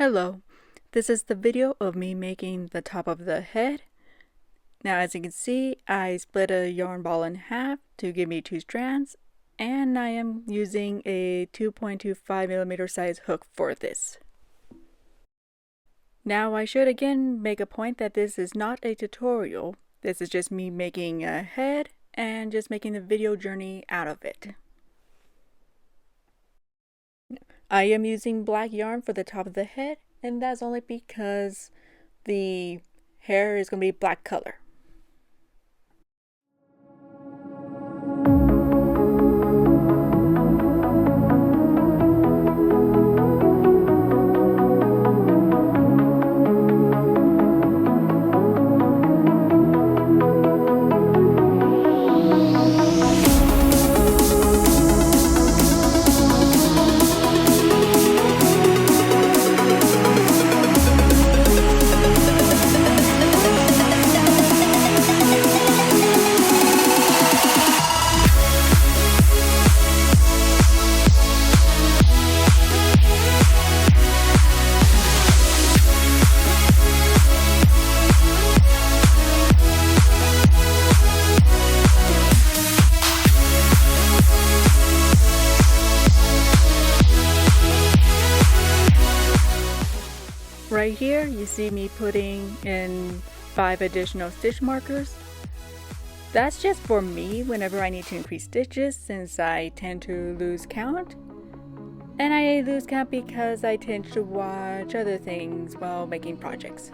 Hello, this is the video of me making the top of the head. Now as you can see, I split a yarn ball in half to give me 2 strands, and I am using a 2.25mm size hook for this. Now I should again make a point that this is not a tutorial. This is just me making a head and just making the video journey out of it. I am using black yarn for the top of the head, and that's only because the hair is going to be black color. Right here you see me putting in 5 additional stitch markers. That's just for me whenever I need to increase stitches, since I tend to lose count. And I lose count because I tend to watch other things while making projects.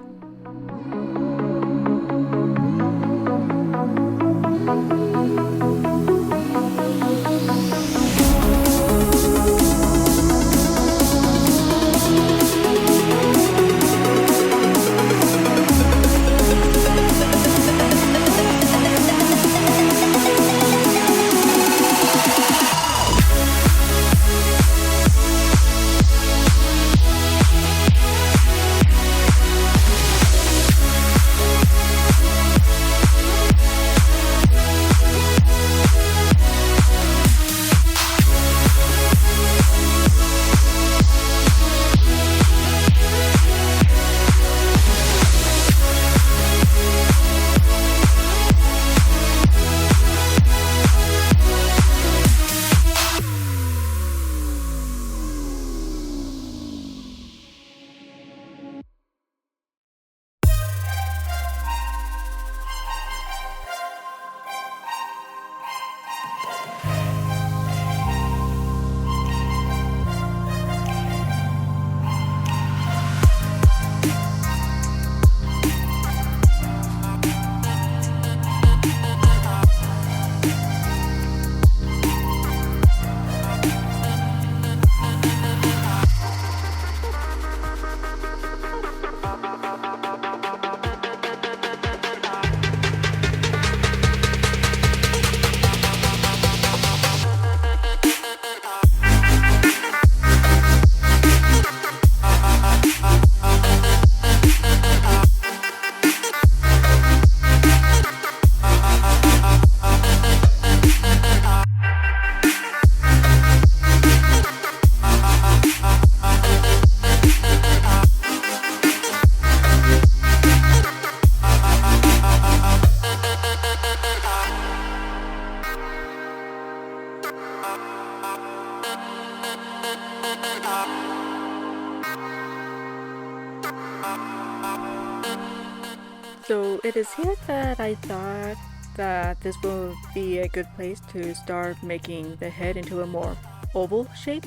So it is here that I thought that this will be a good place to start making the head into a more oval shape.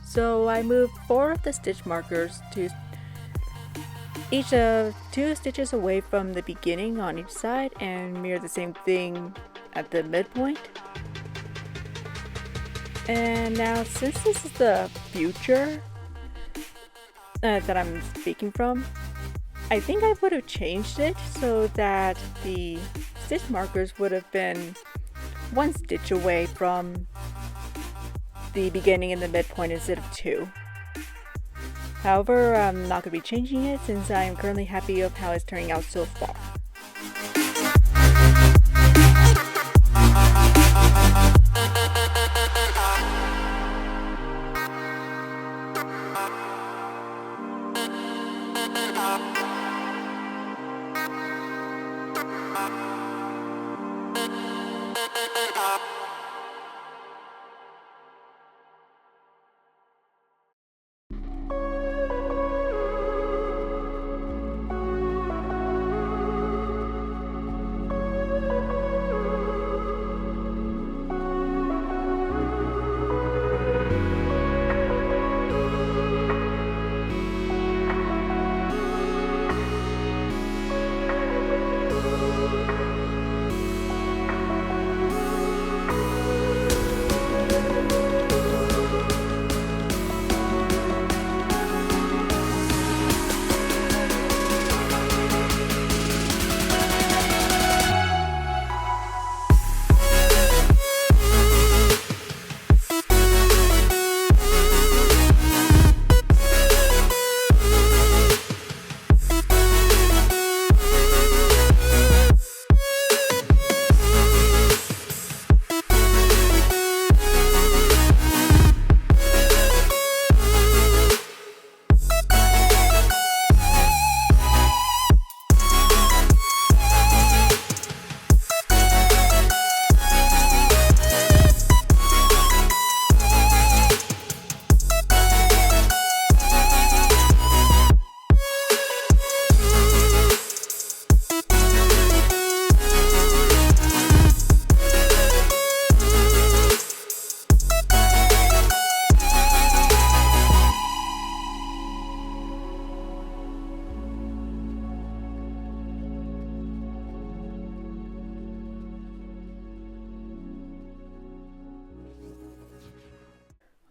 So I moved 4 of the stitch markers to each of 2 stitches away from the beginning on each side, and mirror the same thing at the midpoint. And now, since this is the future that I'm speaking from, I think I would have changed it so that the stitch markers would have been 1 stitch away from the beginning and the midpoint instead of 2. However, I'm not going to be changing it since I am currently happy of how it's turning out so far.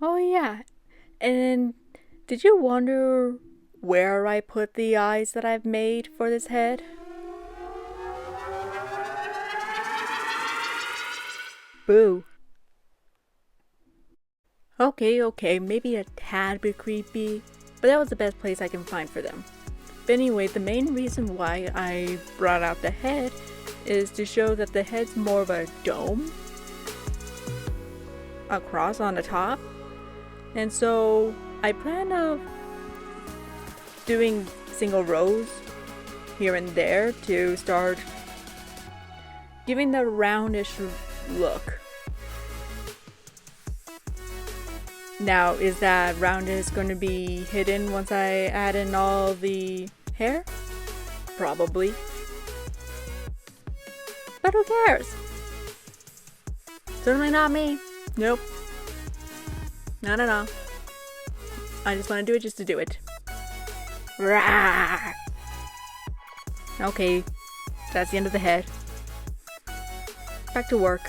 Oh yeah, and did you wonder where I put the eyes that I've made for this head? Boo. Okay, maybe a tad bit creepy, but that was the best place I can find for them. But anyway, the main reason why I brought out the head is to show that the head's more of a dome, a cross on the top. And so I plan of doing single rows here and there to start giving the roundish look. Now, is that roundness going to be hidden once I add in all the hair? Probably. But who cares? Certainly not me. Nope. No. I just want to do it just to do it. Rah! Okay, that's the end of the head. Back to work.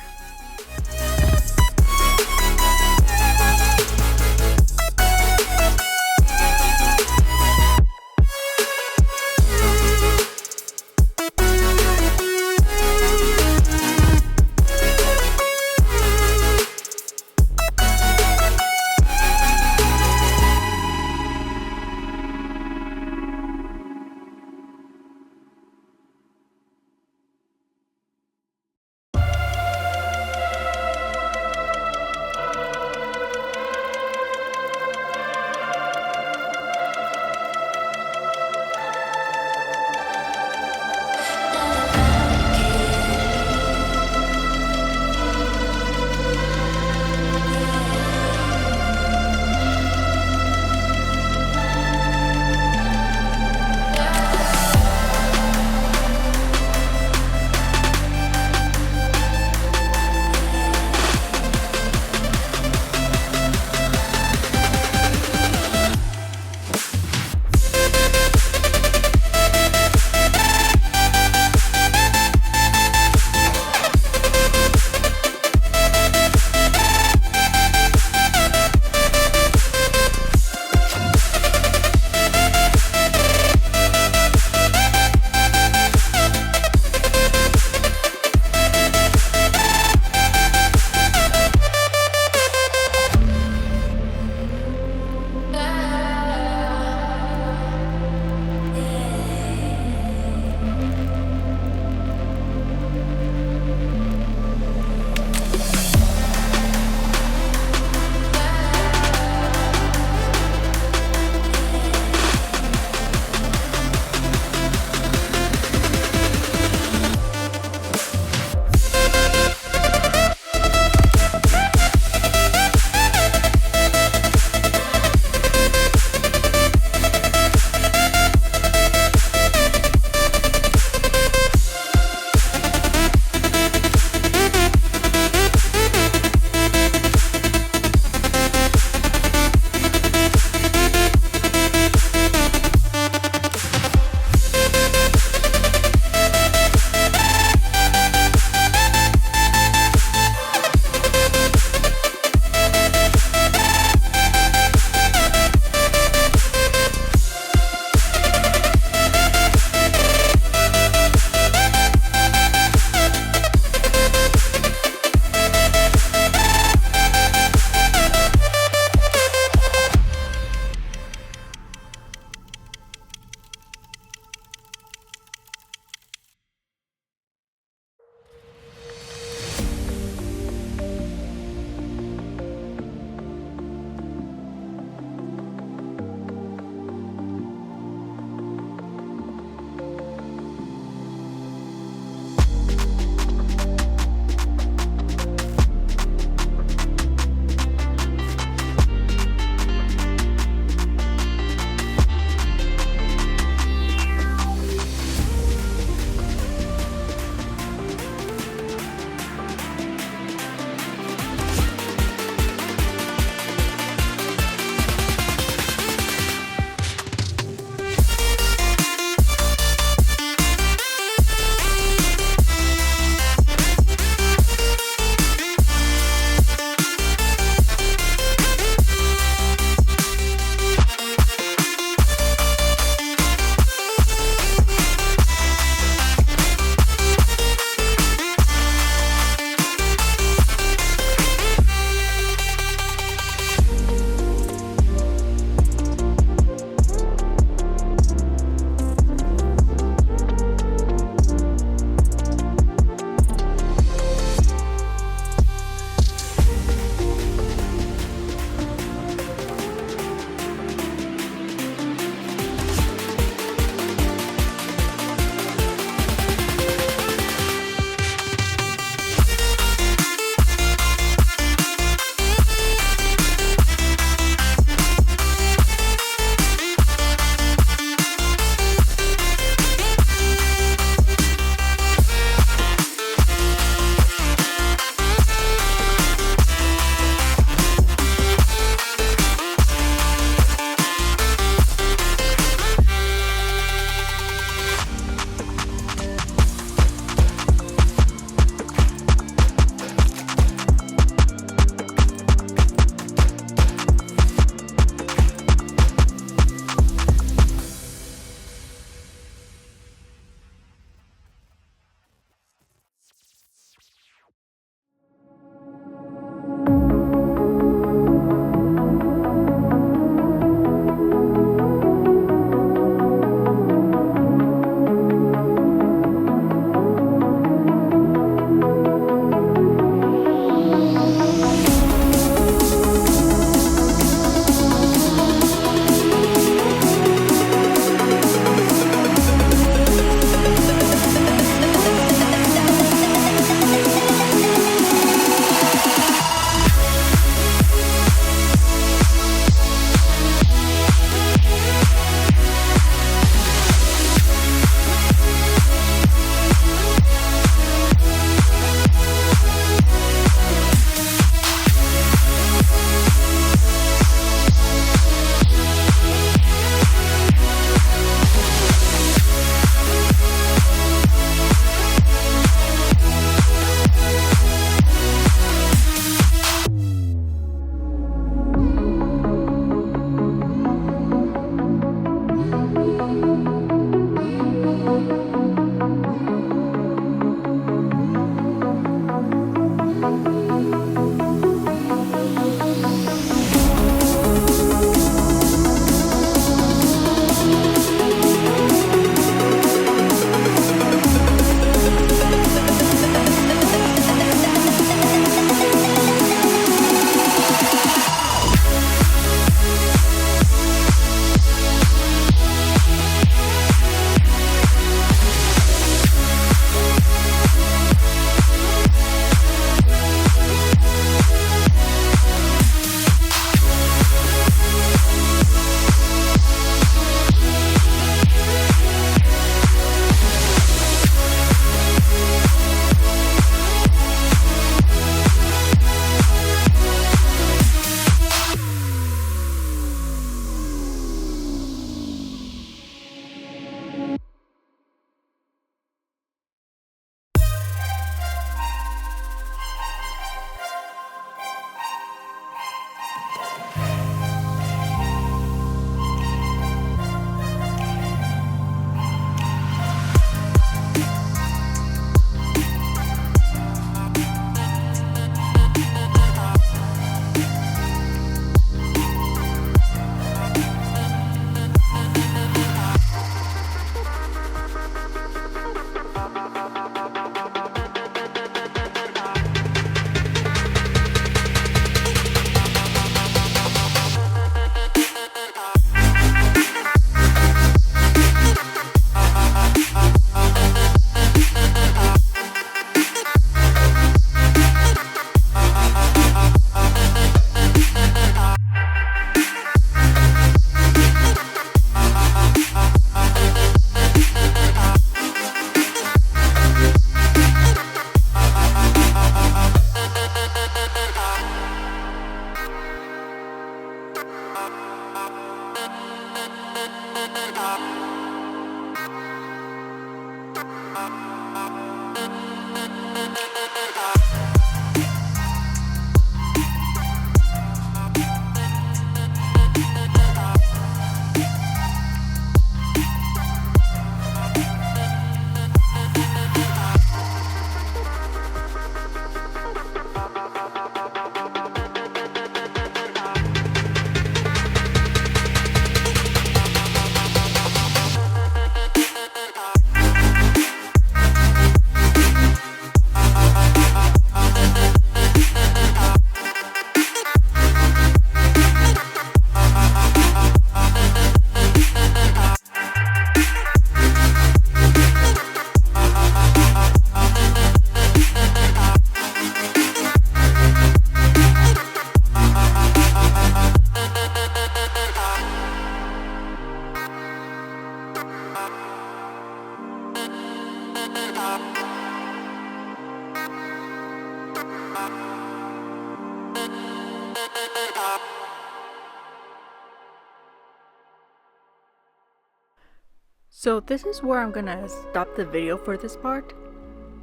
So this is where I'm gonna stop the video for this part.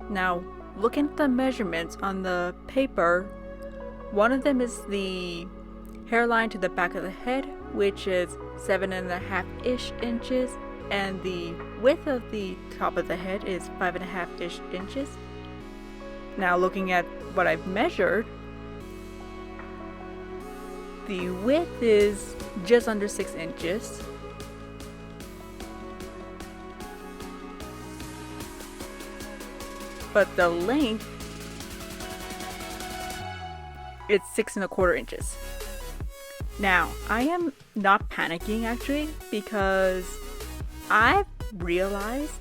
Now, looking at the measurements on the paper, one of them is the hairline to the back of the head, which is 7.5-ish inches, and the width of the top of the head is 5.5-ish inches. Now, looking at what I've measured, the width is just under 6 inches. But the length, it's 6.25 inches. Now, I am not panicking actually, because I've realized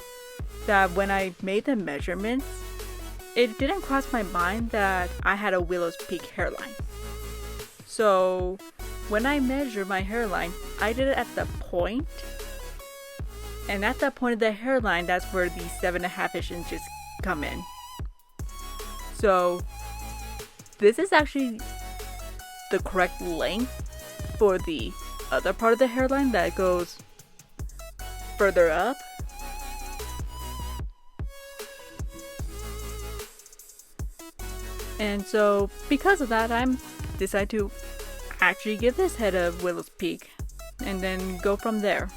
that when I made the measurements, it didn't cross my mind that I had a Willow's Peak hairline. So when I measured my hairline, I did it at the point, and at that point of the hairline, that's where the 7.5-ish inches come in. So this is actually the correct length for the other part of the hairline that goes further up. And so because of that, I'm decided to actually give this head a Willow's Peak and then go from there.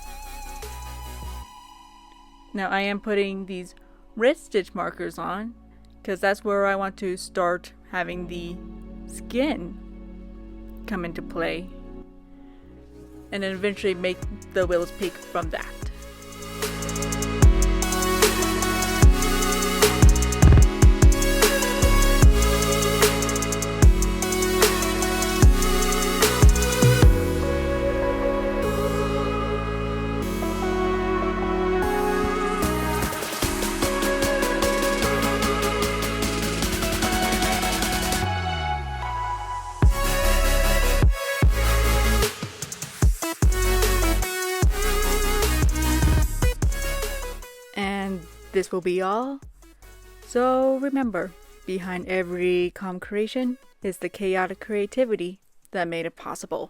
Now I am putting these red stitch markers on because that's where I want to start having the skin come into play, and then eventually make the Willow's Peak from that. This will be all. So remember, behind every calm creation is the chaotic creativity that made it possible.